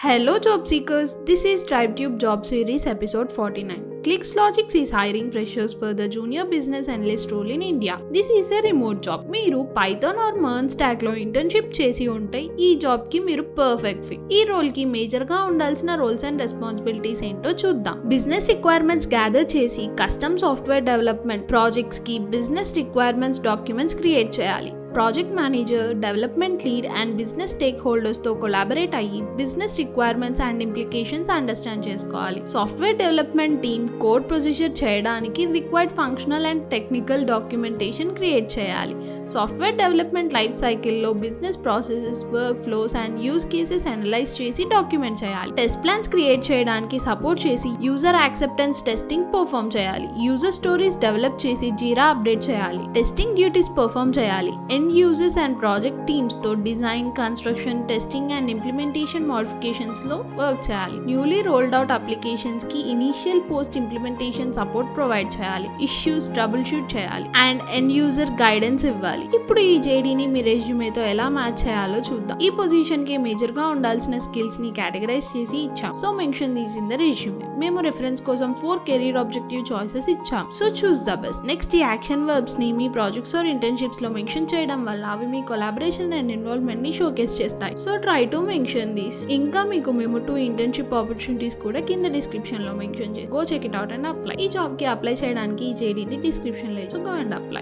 Hello job seekers, this is TribeTube Job Series episode 49. ClicksLogics is hiring freshers for the junior business analyst role in India. This is a remote job. మీరు Python or MERN stack లో internship చేసి ఉంటే ఈ job కి మీరు perfect fit. ఈ role కి major గా ఉండాల్సిన రోల్స్ అండ్ రెస్పాన్సిబిలిటీస్ ఏంటో చూద్దాం. బిజినెస్ రిక్వైర్మెంట్స్ గ్యాదర్ చేసి కస్టమ్ సాఫ్ట్వేర్ డెవలప్మెంట్ ప్రాజెక్ట్స్ కి బిజినెస్ రిక్వైర్మెంట్స్ డాక్యుమెంట్స్ క్రియేట్ చేయాలి. Project manager, development lead and business స్టేక్ హోల్డర్స్తో కొలాబరేట్ అయ్యి business requirements and implications understand చేసుకోవాలి. Software development team code procedure చేయడానికి required functional and technical documentation create చేయాలి. Software development life సైకిల్లో business processes, work flows and use cases analyse చేసి document చేయాలి. Test plans create చేయడానికి support చేసి user acceptance testing perform చేయాలి. User stories develop చేసి జీరా update చేయాలి. టెస్టింగ్ డ్యూటీస్ పర్ఫామ్ చేయాలి. users and project teams తో design, construction, testing and implementation modifications లో వర్క్ చేయాలి. న్యూలీ రోల్డ్ అవుట్ అప్లికేషన్స్ కి initial post implementation support provide చేయాలి. Issues trouble shoot చేయాలి అండ్ ఎండ్ యూజర్ గైడెన్స్ ఇవ్వాలి. ఇప్పుడు ఈ జేడీని మీ రెజ్యూమేతో ఎలా మ్యాచ్ చేయాలో చూద్దాం. ఈ పొజిషన్ కి మేజర్ గా ఉండాల్సిన స్కిల్స్ ని కేటగరైజ్ చేసి ఇచ్చాం. So mention these in the resume. మేము రిఫరెన్స్ కోసం 4 కెరీర్ ఆబ్జెక్టివ్ చాయిసెస్ ఇచ్చాం. So choose the best. Next ఈ యాక్షన్ వర్బ్స్ ని మీ ప్రాజెక్ట్స్ ఆర్ ఇంటర్న్షిప్స్ లో మెన్షన్ చేయడం వల్ల అవి మీ కొలాబరేషన్ అండ్ ఇన్వాల్వ్మెంట్ ని షోకేస్ చేస్తాయి. So try to mention this. ఇంకా మీకు మేము 2 ఇంటర్న్షిప్ ఆపర్చునిటీస్ కూడా కింద డిస్క్రిప్షన్ లో మెన్షన్ చేసి go check it out and apply. ఈ జాబ్ కి అప్లై చేయడానికి ఈ జేడీని డిస్క్రిప్షన్ లో గో అండ్ అప్లై.